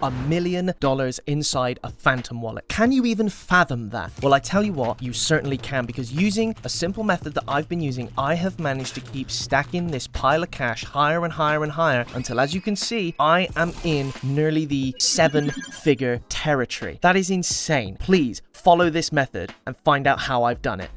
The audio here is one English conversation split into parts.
$1 million inside a phantom wallet. Can you even fathom that? Well, I tell you what, you certainly can, because using a simple method that I've been using, I have managed to keep stacking this pile of cash higher and higher and higher until, as you can see, I am in nearly the 7-figure territory. That is insane. Please follow this method and find out how I've done it.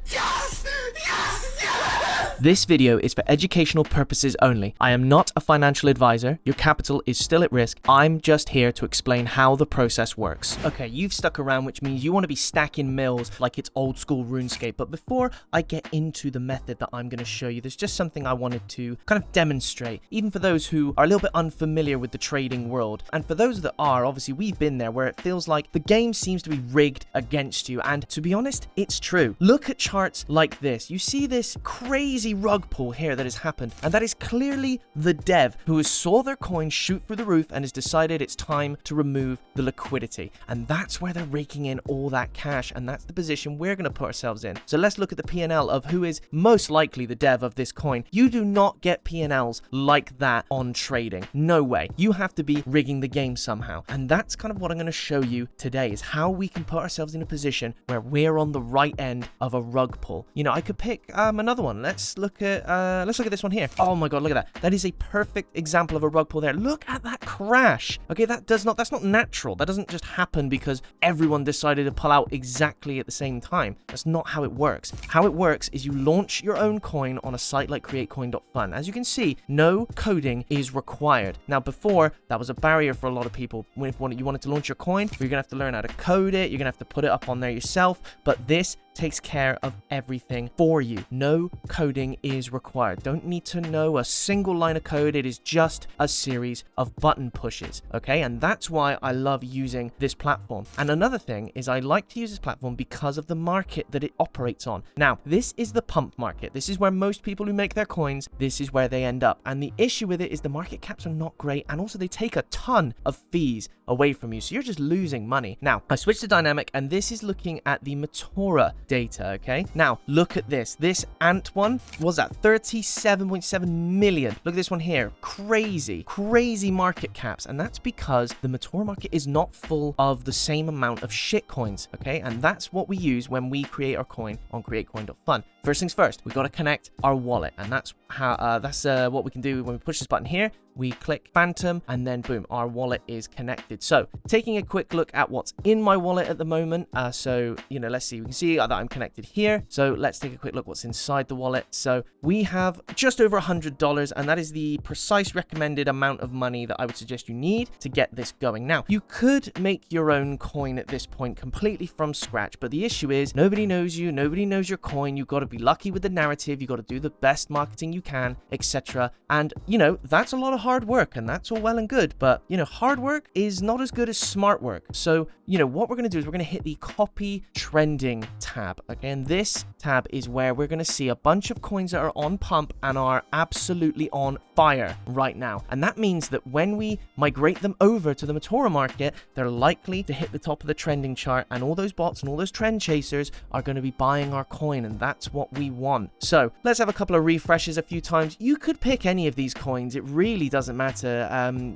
This video is for educational purposes only. I am not a financial advisor. Your capital is still at risk. I'm just here to explain how the process works. Okay, you've stuck around, which means you want to be stacking mills like it's old school RuneScape. But before I get into the method that I'm going to show you, there's just something I wanted to kind of demonstrate, even for those who are a little bit unfamiliar with the trading world. And for those that are, obviously we've been there, where it feels like the game seems to be rigged against you. And to be honest, it's true. Look at charts like this. You see this crazy rug pull here that has happened, and that is clearly the dev who has saw their coin shoot through the roof and has decided it's time to remove the liquidity. And that's where they're raking in all that cash, and that's the position we're going to put ourselves in. So let's look at the P&L of who is most likely the dev of this coin. You do not get P&Ls like that on trading. No way. You have to be rigging the game somehow, and that's kind of what I'm going to show you today, is how we can put ourselves in a position where we're on the right end of a rug pull. You know, I could pick another one. Let's look at this one here. Oh my god, look at that. That is a perfect example of a rug pull there. Look at that crash. Okay, that's not natural. That doesn't just happen because everyone decided to pull out exactly at the same time. That's not how it works. How it works is you launch your own coin on a site like createcoin.fun. As you can see, no coding is required. Now, before, that was a barrier for a lot of people. When you wanted to launch your coin, you're gonna have to learn how to code it. You're gonna have to put it up on there yourself. But this takes care of everything for you. No coding is required. Don't need to know a single line of code. It is just a series of button pushes, okay? And that's why I love using this platform. And another thing is I like to use this platform because of the market that it operates on. Now, this is the pump market. This is where most people who make their coins, this is where they end up. And the issue with it is the market caps are not great, and also they take a ton of fees away from you, so you're just losing money. Now, I switched to dynamic, and this is looking at the Matora data, okay? Now, look at this. This Ant one was at 37.7 million. Look at this one here. Crazy market caps. And that's because the Matora market is not full of the same amount of shit coins, okay? And that's what we use when we create our coin on createcoin.fun. First things first, we got to connect our wallet, and that's how what we can do when we push this button here. We click Phantom, and then boom, our wallet is connected. So taking a quick look at what's in my wallet at the moment. So, you know, let's see, we can see that I'm connected here. So let's take a quick look what's inside the wallet. So we have just over $100, and that is the precise recommended amount of money that I would suggest you need to get this going. Now, you could make your own coin at this point completely from scratch, but the issue is nobody knows you, nobody knows your coin. You've got to be lucky with the narrative, you've got to do the best marketing you can, etc. And, you know, that's a lot of hard work, and that's all well and good, but, you know, hard work is not as good as smart work. So, you know, what we're going to do is we're going to hit the copy trending tab. Okay, and this tab is where we're going to see a bunch of coins that are on pump and are absolutely on fire right now. And that means that when we migrate them over to the Matora market, they're likely to hit the top of the trending chart, and all those bots and all those trend chasers are going to be buying our coin, and that's what we want. So let's have a couple of refreshes a few times. You could pick any of these coins. It really doesn't matter.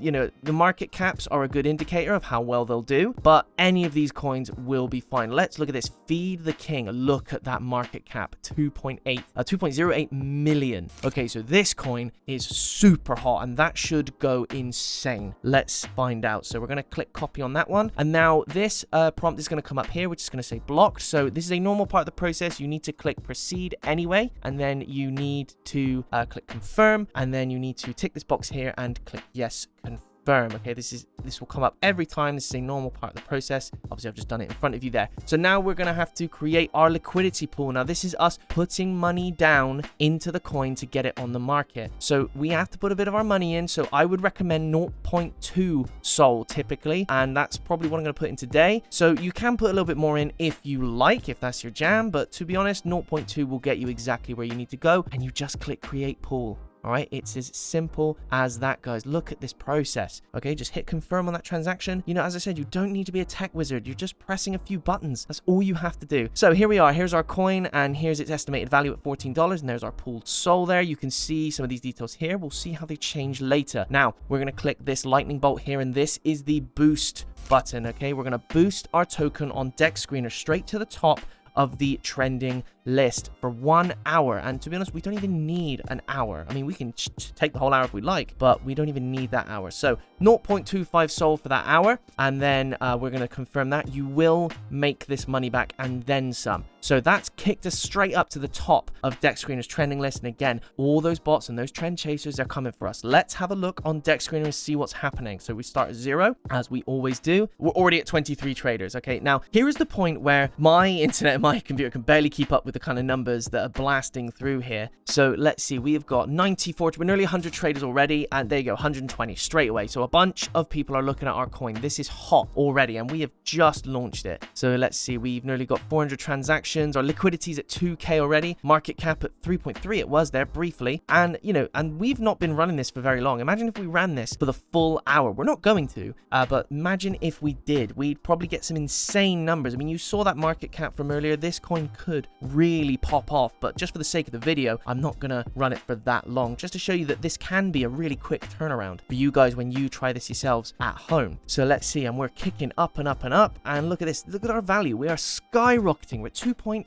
You know, the market caps are a good indicator of how well they'll do, but any of these coins will be fine. Let's look at this. Feed the King. Look at that market cap, 2.08 million. Okay, so this coin is super hot, and that should go insane. Let's find out. So we're going to click copy on that one, and now this prompt is going to come up here, which is going to say blocked. So this is a normal part of the process. You need to click proceed anyway, and then you need to click confirm, and then you need to tick this box here and click yes, confirm. Okay, this will come up every time. This is a normal part of the process. Obviously, I've just done it in front of you there. So now we're going to have to create our liquidity pool. Now, this is us putting money down into the coin to get it on the market. So we have to put a bit of our money in. So I would recommend 0.2 Sol typically, and that's probably what I'm going to put in today. So you can put a little bit more in if you like, if that's your jam, but to be honest, 0.2 will get you exactly where you need to go, and you just click create pool. All right, it's as simple as that, guys. Look at this process. Okay, just hit confirm on that transaction. You know, as I said, you don't need to be a tech wizard. You're just pressing a few buttons. That's all you have to do. So here we are. Here's our coin, and here's its estimated value at $14, and there's our pooled SOL there. You can see some of these details here. We'll see how they change later. Now, we're going to click this lightning bolt here, and this is the boost button. Okay, we're going to boost our token on Dex Screener straight to the top of the trending list for 1 hour. And to be honest, we don't even need an hour. I mean, we can take the whole hour if we like, but we don't even need that hour. So 0.25 SOL for that hour, and then we're going to confirm that you will make this money back and then some. So that's kicked us straight up to the top of Dex Screener's trending list. And again, all those bots and those trend chasers are coming for us. Let's have a look on Dex Screener and see what's happening. So we start at 0, as we always do. We're already at 23 traders. Okay, now here is the point where my internet and my computer can barely keep up with the kind of numbers that are blasting through here. So let's see, we have got 94, we're nearly 100 traders already, and there you go, 120 straight away. So a bunch of people are looking at our coin. This is hot already, and we have just launched it. So let's see, we've nearly got 400 transactions. Our liquidity is at 2k already. Market cap at 3.3, it was there briefly. And you know, and we've not been running this for very long. Imagine if we ran this for the full hour. We're not going to, but imagine if we did. We'd probably get some insane numbers. I mean, you saw that market cap from earlier. This coin could really pop off, but just for the sake of the video, I'm not gonna run it for that long, just to show you that this can be a really quick turnaround for you guys when you try this yourselves at home. So let's see, and we're kicking up and up and up, and look at this, look at our value. We are skyrocketing. We're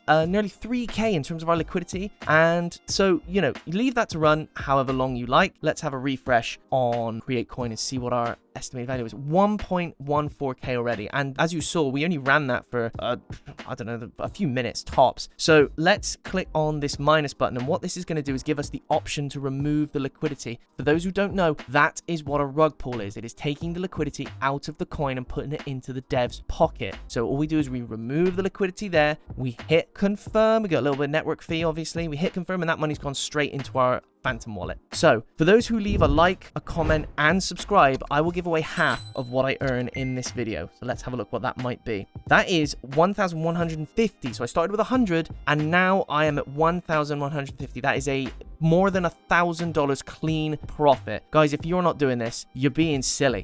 at nearly 3k in terms of our liquidity, and so, you know, you leave that to run however long you like. Let's have a refresh on Create Coin and see what our estimated value is. 1.14k already, and as you saw, we only ran that for I don't know, a few minutes tops. So let's click on this minus button, and what this is going to do is give us the option to remove the liquidity. For those who don't know, that is what a rug pull is. It is taking the liquidity out of the coin and putting it into the dev's pocket. So all we do is we remove the liquidity there, we hit confirm, we got a little bit of network fee, obviously, we hit confirm, and that money's gone straight into our Phantom wallet. So for those who leave a like, a comment, and subscribe, I will give away half of what I earn in this video. So let's have a look what that might be. That is 1,150. So I started with 100, and now I am at 1,150. That is a more than $1,000 clean profit. Guys, if you're not doing this, you're being silly.